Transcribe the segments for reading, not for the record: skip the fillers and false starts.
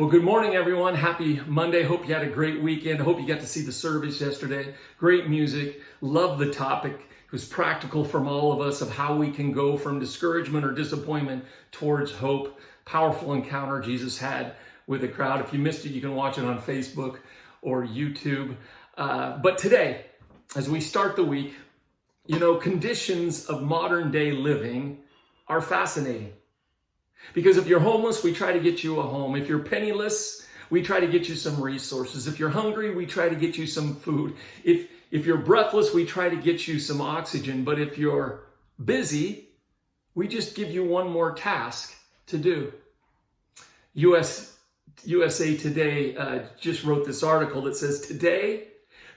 Well, good morning, everyone. Happy Monday. Hope you had a great weekend. Hope you got to see the service yesterday. Great music. Love the topic. It was practical from all of us of how we can go from discouragement or disappointment towards hope. Powerful encounter Jesus had with the crowd. If you missed it, you can watch it on Facebook or YouTube. But today, as we start the week, conditions of modern day living are fascinating. Because if you're homeless, we try to get you a home. If you're penniless, we try to get you some resources. If you're hungry, we try to get you some food. If you're breathless, we try to get you some oxygen. But if you're busy, we just give you one more task to do. USA Today just wrote this article that says, today,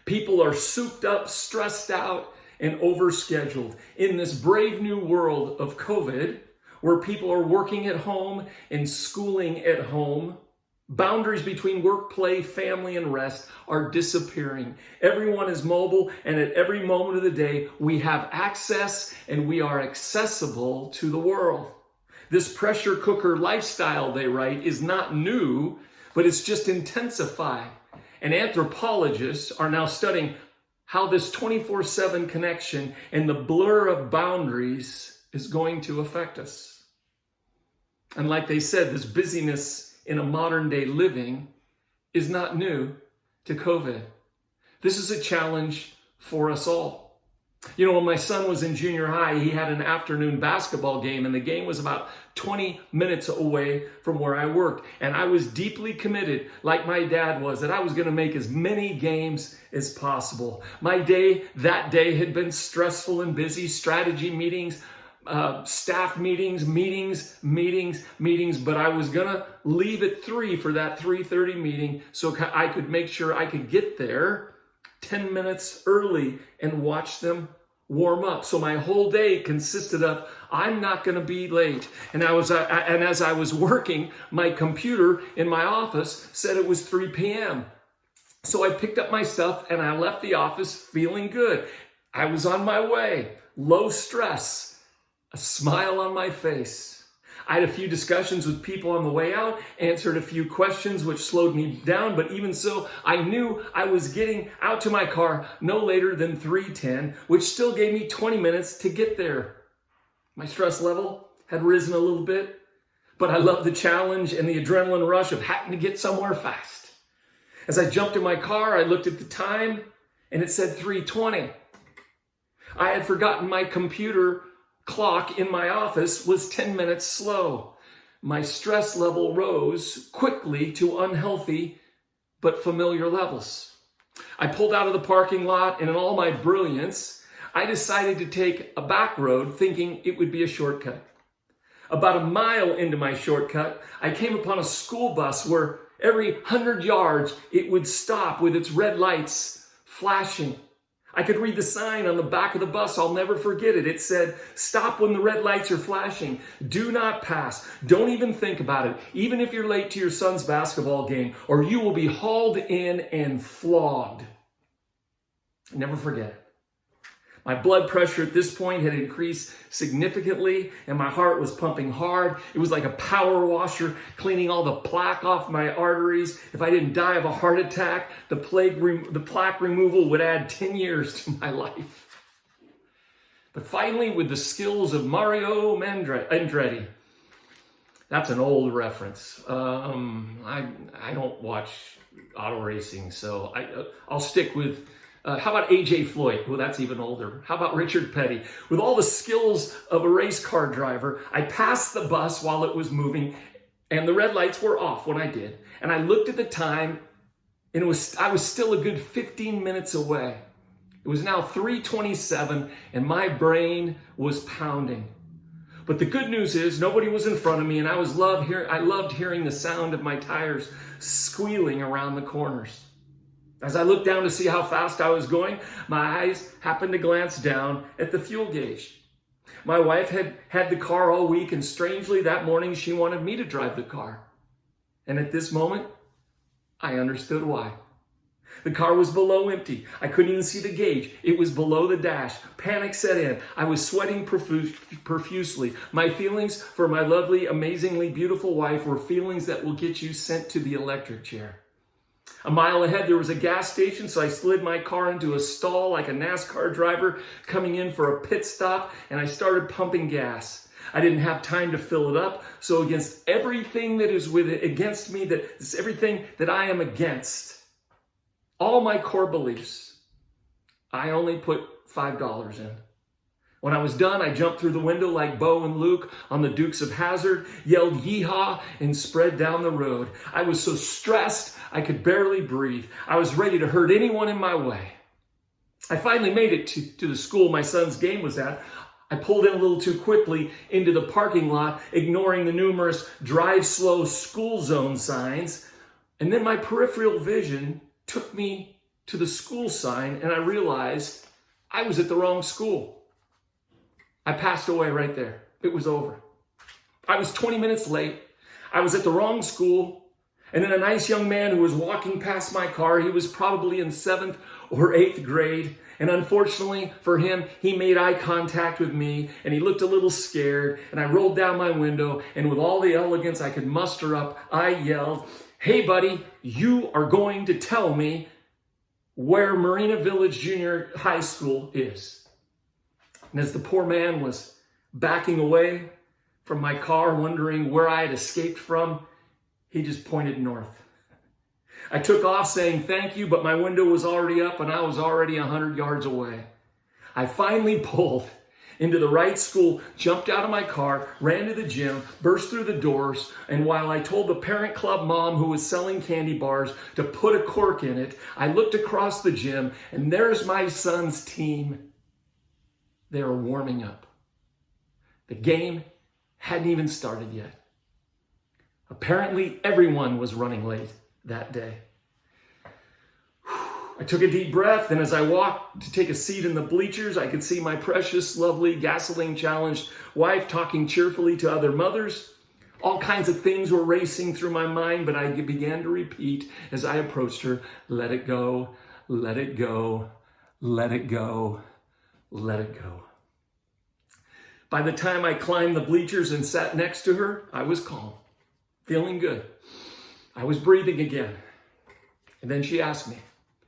people are souped up, stressed out, and overscheduled. In this brave new world of COVID, where people are working at home and schooling at home, boundaries between work, play, family, and rest are disappearing. Everyone is mobile, and at every moment of the day, we have access and we are accessible to the world. This pressure cooker lifestyle, they write, is not new, but it's just intensified. And anthropologists are now studying how this 24/7 connection and the blur of boundaries is going to affect us. And like they said, this busyness in a modern day living is not new to COVID. This is a challenge for us all. When my son was in junior high, he had an afternoon basketball game, and the game was about 20 minutes away from where I worked. And I was deeply committed, like my dad was, that I was going to make as many games as possible. My day that day had been stressful and busy, strategy meetings, staff meetings, but I was going to leave at 3 for that 3:30 meeting so I could make sure I could get there 10 minutes early and watch them warm up. So my whole day consisted of, I'm not going to be late. And as I was working, my computer in my office said it was 3 p.m. So I picked up my stuff and I left the office feeling good. I was on my way, low stress, a smile on my face. I had a few discussions with people on the way out, answered a few questions which slowed me down, but even so, I knew I was getting out to my car no later than 3:10, which still gave me 20 minutes to get there. My stress level had risen a little bit, but I loved the challenge and the adrenaline rush of having to get somewhere fast. As I jumped in my car, I looked at the time, and it said 3:20. I had forgotten my computer clock in my office was 10 minutes slow. My stress level rose quickly to unhealthy but familiar levels. I pulled out of the parking lot, and in all my brilliance, I decided to take a back road thinking it would be a shortcut. About a mile into my shortcut, I came upon a school bus where every 100 yards it would stop with its red lights flashing. I could read the sign on the back of the bus. I'll never forget it. It said, stop when the red lights are flashing. Do not pass. Don't even think about it. Even if you're late to your son's basketball game, or you will be hauled in and flogged. Never forget it. My blood pressure at this point had increased significantly, and my heart was pumping hard. It was like a power washer cleaning all the plaque off my arteries. If I didn't die of a heart attack, the plaque removal would add 10 years to my life. But finally, with the skills of Mario Andretti, that's an old reference. I don't watch auto racing, so I'll stick with how about A.J. Floyd? Well, that's even older. How about Richard Petty? With all the skills of a race car driver, I passed the bus while it was moving, and the red lights were off when I did. And I looked at the time, and I was still a good 15 minutes away. It was now 3:27, and my brain was pounding. But the good news is nobody was in front of me, and I loved hearing the sound of my tires squealing around the corners. As I looked down to see how fast I was going, my eyes happened to glance down at the fuel gauge. My wife had had the car all week, and strangely that morning she wanted me to drive the car. And at this moment, I understood why. The car was below empty. I couldn't even see the gauge. It was below the dash. Panic set in. I was sweating profusely. My feelings for my lovely, amazingly beautiful wife were feelings that will get you sent to the electric chair. A mile ahead, there was a gas station, so I slid my car into a stall like a NASCAR driver coming in for a pit stop, and I started pumping gas. I didn't have time to fill it up, so against everything that is with it, against me, that is everything that I am against, all my core beliefs, I only put $5 in. When I was done, I jumped through the window like Bo and Luke on the Dukes of Hazzard, yelled yeehaw, and spread down the road. I was so stressed, I could barely breathe. I was ready to hurt anyone in my way. I finally made it to the school my son's game was at. I pulled in a little too quickly into the parking lot, ignoring the numerous drive slow school zone signs. And then my peripheral vision took me to the school sign, and I realized I was at the wrong school. I passed away right there. It was over. I was 20 minutes late. I was at the wrong school. And then a nice young man who was walking past my car, he was probably in 7th or 8th grade. And unfortunately for him, he made eye contact with me and he looked a little scared. And I rolled down my window, and with all the elegance I could muster up, I yelled, "Hey buddy, you are going to tell me where Marina Village Junior High School is." And as the poor man was backing away from my car, wondering where I had escaped from, he just pointed north. I took off saying thank you, but my window was already up and I was already 100 yards away. I finally pulled into the right school, jumped out of my car, ran to the gym, burst through the doors, and while I told the parent club mom who was selling candy bars to put a cork in it, I looked across the gym, and there's my son's team. They were warming up. The game hadn't even started yet. Apparently, everyone was running late that day. I took a deep breath, and as I walked to take a seat in the bleachers, I could see my precious, lovely, gasoline-challenged wife talking cheerfully to other mothers. All kinds of things were racing through my mind, but I began to repeat as I approached her, "Let it go, let it go, let it go, let it go." By the time I climbed the bleachers and sat next to her, I was calm, feeling good. I was breathing again. And then she asked me,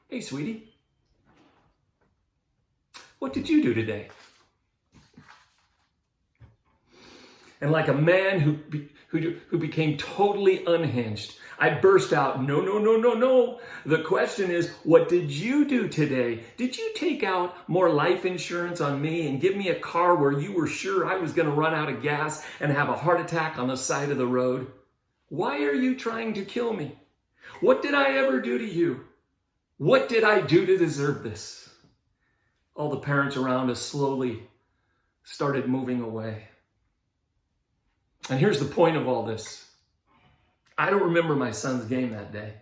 "Hey, sweetie, what did you do today?" And like a man who became totally unhinged, I burst out, "No, no, no, no, no. The question is, what did you do today? Did you take out more life insurance on me and give me a car where you were sure I was going to run out of gas and have a heart attack on the side of the road? Why are you trying to kill me? What did I ever do to you? What did I do to deserve this?" All the parents around us slowly started moving away. And here's the point of all this. I don't remember my son's game that day.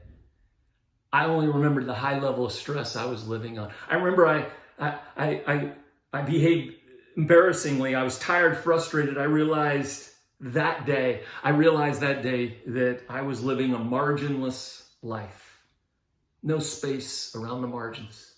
I only remember the high level of stress I was living on. I remember I behaved embarrassingly. I was tired, frustrated. I realized that day that I was living a marginless life. No space around the margins.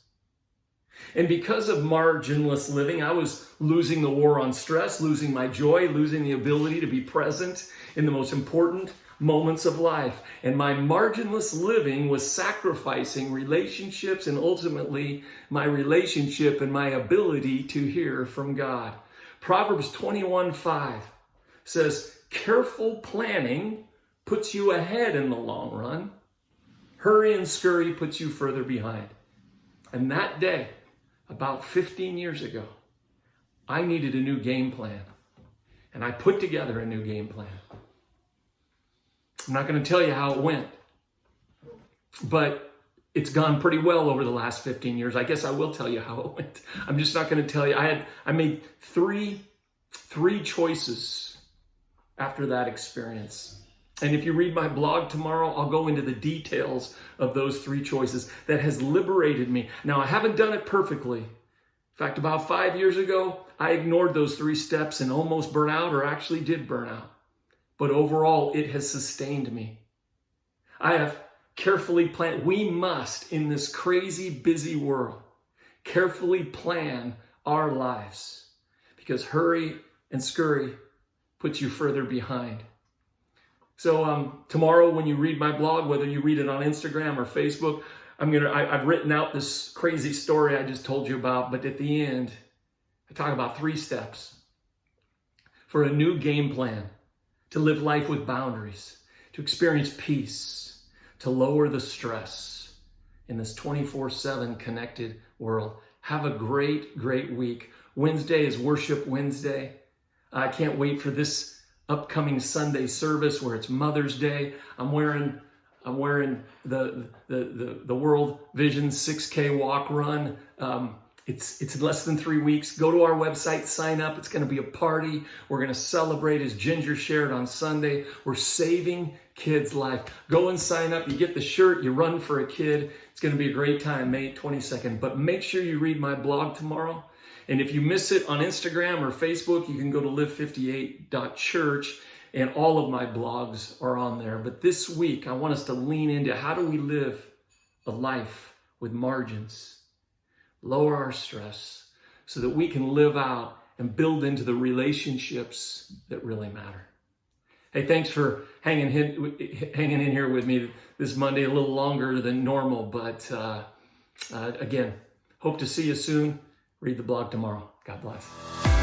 And because of marginless living, I was losing the war on stress, losing my joy, losing the ability to be present in the most important moments of life. And my marginless living was sacrificing relationships and ultimately my relationship and my ability to hear from God. Proverbs 21:5 says, "Careful planning puts you ahead in the long run. Hurry and scurry puts you further behind." And that day, about 15 years ago, I needed a new game plan. And I put together a new game plan. I'm not going to tell you how it went, but it's gone pretty well over the last 15 years. I guess I will tell you how it went. I'm just not going to tell you. I made three choices after that experience. And if you read my blog tomorrow, I'll go into the details of those three choices that has liberated me. Now, I haven't done it perfectly. In fact, about 5 years ago, I ignored those 3 steps and almost burnt out, or actually did burn out. But overall, it has sustained me. I have carefully plan. We must, in this crazy, busy world, carefully plan our lives, because hurry and scurry puts you further behind. So tomorrow when you read my blog, whether you read it on Instagram or Facebook, I've written out this crazy story I just told you about, but at the end, I talk about 3 steps for a new game plan to live life with boundaries, to experience peace, to lower the stress in this 24/7 connected world. Have a great, great week. Wednesday is Worship Wednesday. I can't wait for this upcoming Sunday service where it's Mother's Day. I'm wearing the World Vision 6K walk run. It's less than 3 weeks. Go to our website, sign up. It's going to be a party. We're going to celebrate, as Ginger shared on Sunday. We're saving kids' life. Go and sign up. You get the shirt. You run for a kid. It's going to be a great time, May 22nd. But make sure you read my blog tomorrow. And if you miss it on Instagram or Facebook, you can go to live58.church, and all of my blogs are on there. But this week, I want us to lean into how do we live a life with margins, lower our stress, so that we can live out and build into the relationships that really matter. Hey, thanks for hanging in here with me this Monday, a little longer than normal. But again, hope to see you soon. Read the blog tomorrow. God bless.